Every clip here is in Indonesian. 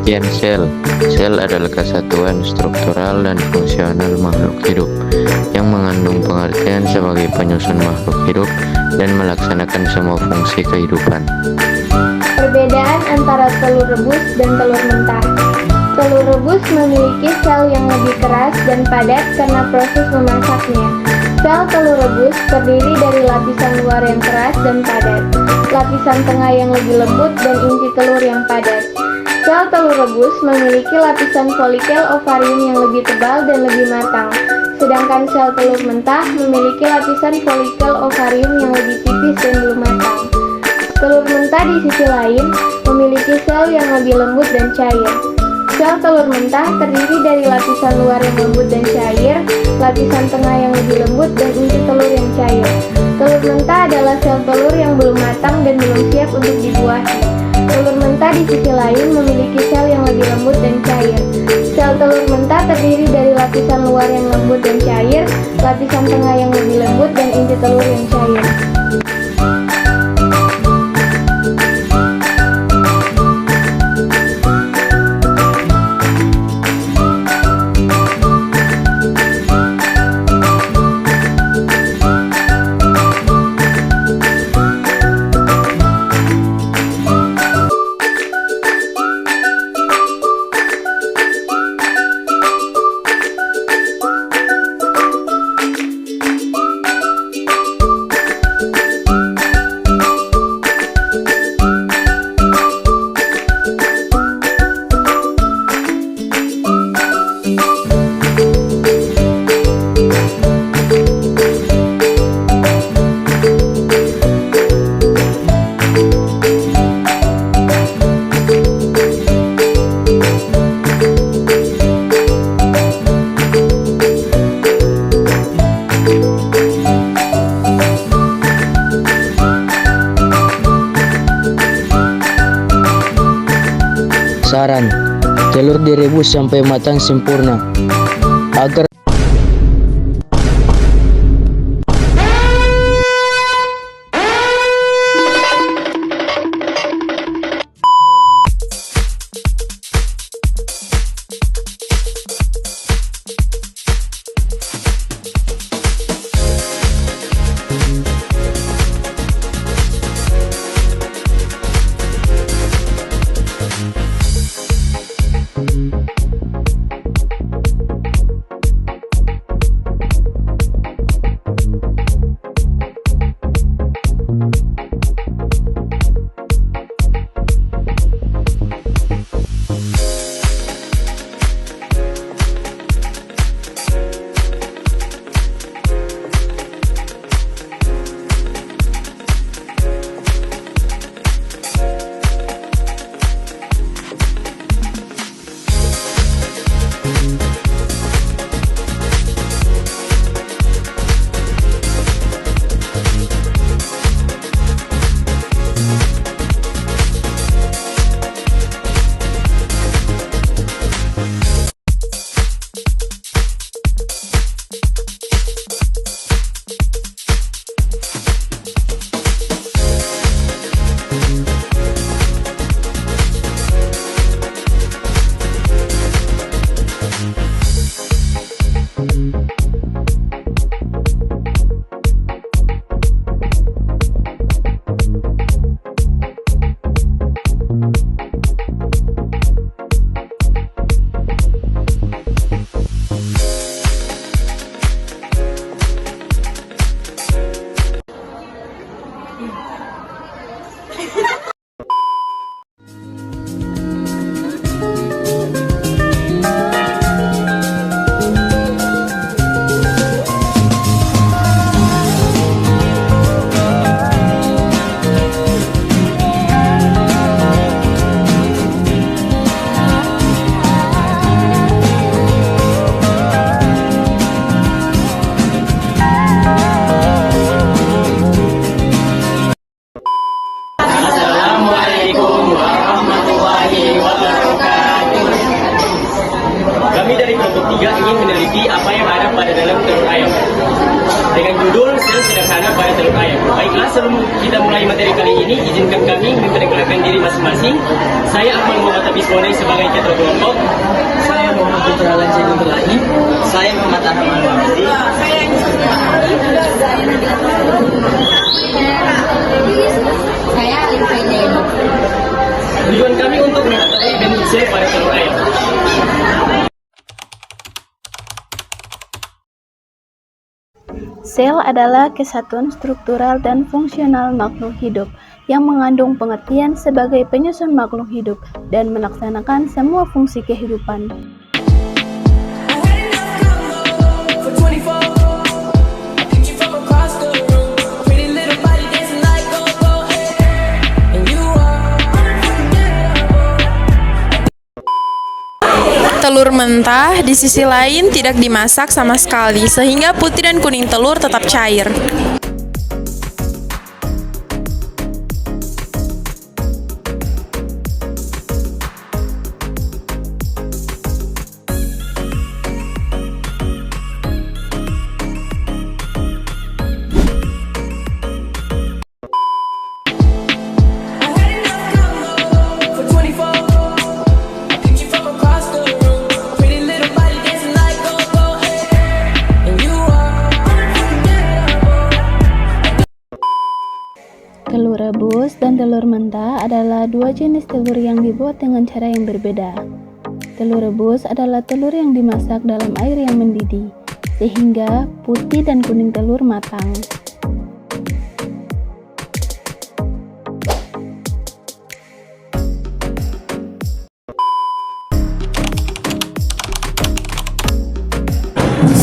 Pengertian sel. Sel adalah kesatuan struktural dan fungsional makhluk hidup yang mengandung pengertian sebagai penyusun makhluk hidup dan melaksanakan semua fungsi kehidupan. Perbedaan antara telur rebus dan telur mentah. Telur rebus memiliki sel yang lebih keras dan padat karena proses memasaknya. Sel telur rebus terdiri dari lapisan luar yang keras dan padat, lapisan tengah yang lebih lembut, dan inti telur yang padat. Sel telur rebus memiliki lapisan folikel ovarium yang lebih tebal dan lebih matang, sedangkan sel telur mentah memiliki lapisan folikel ovarium yang lebih tipis dan belum matang. Telur mentah di sisi lain memiliki sel yang lebih lembut dan cair. Sel telur mentah terdiri dari lapisan luar yang lembut dan cair, lapisan tengah yang lebih lembut, dan inti telur yang cair. Telur mentah adalah sel telur yang belum matang dan belum siap untuk dibuahi. Telur mentah di sisi lain memiliki sel yang lebih lembut dan cair. Sel telur mentah terdiri dari lapisan luar yang lembut dan cair, lapisan tengah yang lebih lembut, dan inti telur yang cair. Saran, telur direbus sampai matang sempurna agar Baiklah, sebelum kita mulai materi kali ini, izinkan kami memperkenalkan diri masing-masing. Saya Akmal Muhammad Habis Bonai sebagai ketua kelompok. Saya Muhammad Putra Lanjani Berlahi. Saya Muhammad Arman Wahdi. Saya Alin Faideni. Tujuan kami untuk mengetahui bentuk sel pada telur ayam. Sel adalah kesatuan struktural dan fungsional makhluk hidup yang mengandung pengertian sebagai penyusun makhluk hidup dan melaksanakan semua fungsi kehidupan. Telur mentah di sisi lain tidak dimasak sama sekali sehingga putih dan kuning telur tetap cair. Telur rebus dan telur mentah adalah dua jenis telur yang dibuat dengan cara yang berbeda. Telur rebus adalah telur yang dimasak dalam air yang mendidih, sehingga putih dan kuning telur matang.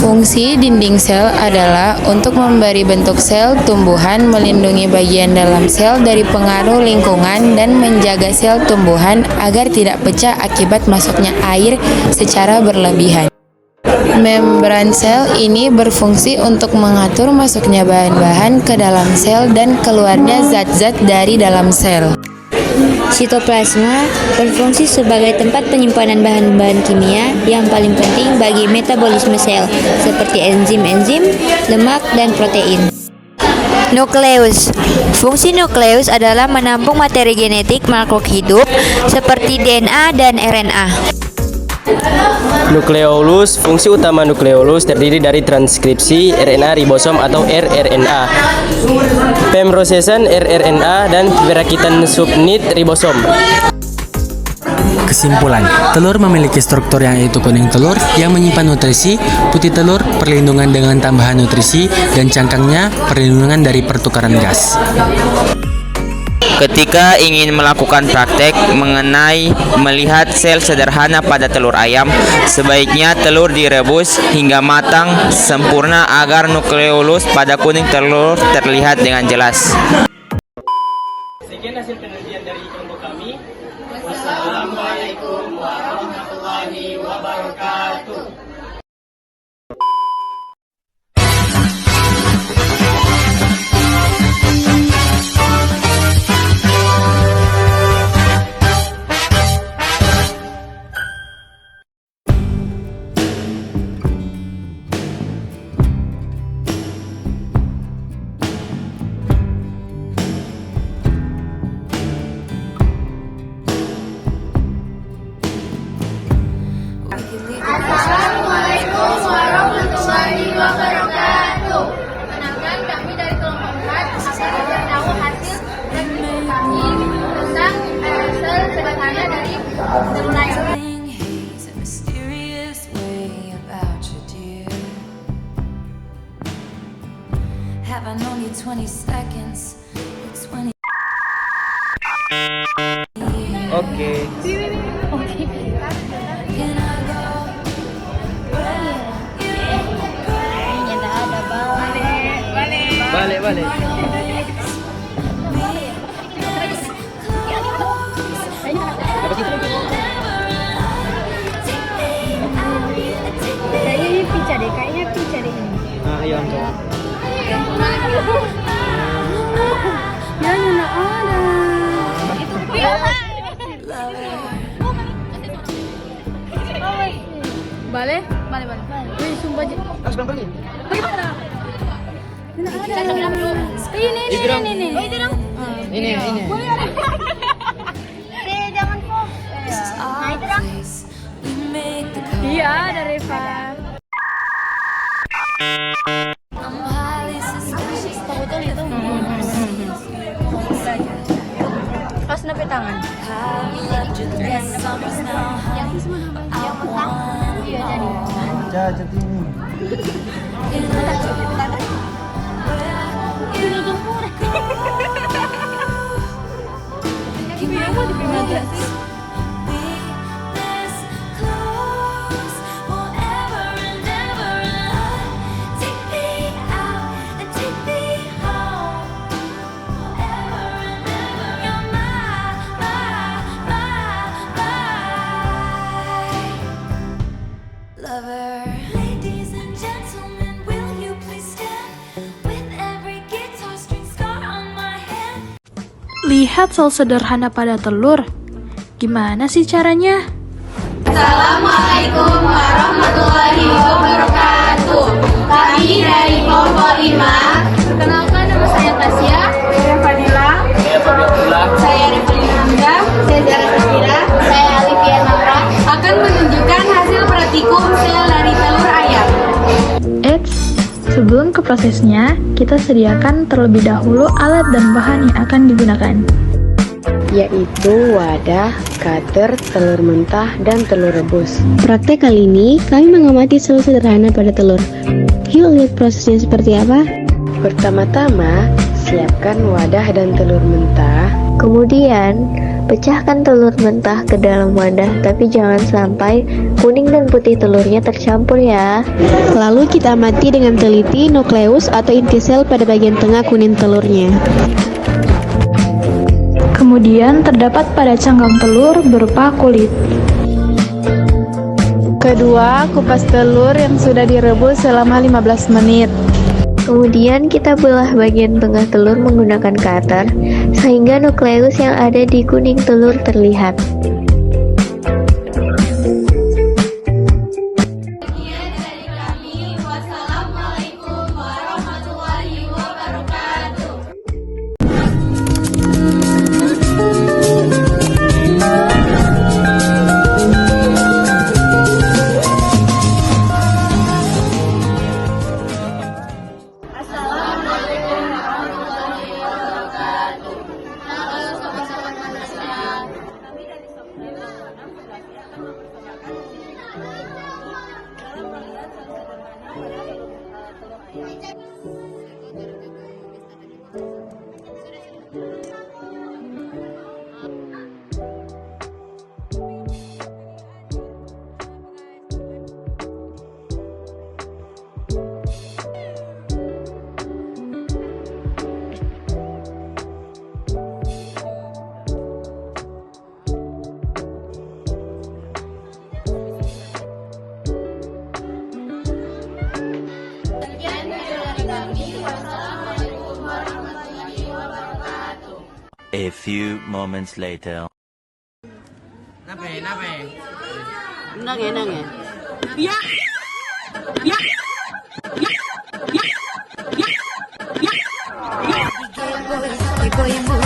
Fungsi dinding sel adalah untuk memberi bentuk sel tumbuhan, melindungi bagian dalam sel dari pengaruh lingkungan, dan menjaga sel tumbuhan agar tidak pecah akibat masuknya air secara berlebihan. Membran sel ini berfungsi untuk mengatur masuknya bahan-bahan ke dalam sel dan keluarnya zat-zat dari dalam sel. Sitoplasma berfungsi sebagai tempat penyimpanan bahan-bahan kimia yang paling penting bagi metabolisme sel, seperti enzim-enzim, lemak, dan protein. Nukleus. Fungsi nukleus adalah menampung materi genetik makhluk hidup seperti DNA dan RNA. Nukleolus. Fungsi utama nukleolus terdiri dari transkripsi RNA ribosom atau rRNA, pemrosesan rRNA, dan perakitan subunit ribosom. Kesimpulan, telur memiliki struktur yang yaitu kuning telur yang menyimpan nutrisi, putih telur perlindungan dengan tambahan nutrisi, dan cangkangnya perlindungan dari pertukaran gas. Ketika ingin melakukan praktek mengenai melihat sel sederhana pada telur ayam, sebaiknya telur direbus hingga matang sempurna agar nukleolus pada kuning telur terlihat dengan jelas. Sekian hasil penelitian dari kelompok kami. Wassalamualaikum warahmatullahi wabarakatuh. Assalamualaikum warahmatullahi wabarakatuh. Kenalkan, kami dari kelompok 4 akan memberitahu hasil penelitian kami tentang sel sederhana dari telur ayam. Oke. Balik. Kayaknya pica deh ini. Nah, ayo coba. Ya, nggak ada. Balik. Wih, sumpah. Bagaimana? Nggak ada. Jangan fokus. Nah, itu dong. Iya, ada Reva. Pas nepi tangan. Yang mesang. Iya jadi. Lihat sel sederhana pada telur. Gimana sih caranya? Assalamualaikum warahmatullahi wabarakatuh. Kami dari kelompok 5. Perkenalkan, nama saya Tasya. Saya Fadila. Saya Revalina Hamzah. Saya Zara Safira. Saya Alifia Namra. Akan menunjukkan hasil praktikum sel dari telur ayam. Eits, sebelum ke prosesnya, kita sediakan terlebih dahulu alat dan bahan yang akan digunakan, yaitu wadah, cutter, telur mentah, dan telur rebus. Praktek kali ini, kami mengamati sel sederhana pada telur. Yuk lihat prosesnya seperti apa. Pertama-tama, siapkan wadah dan telur mentah. Kemudian, pecahkan telur mentah ke dalam wadah, tapi jangan sampai kuning dan putih telurnya tercampur ya. Lalu kita amati dengan teliti nukleus atau inti sel pada bagian tengah kuning telurnya. kemudian terdapat pada cangkang telur berupa kulit. Kedua, kupas telur yang sudah direbus selama 15 menit. Kemudian kita belah bagian tengah telur menggunakan cutter sehingga nukleus yang ada di kuning telur terlihat. A few moments later. Nape? Nang ya. Ya. Ya. Ya. Ya. Ya. Ya.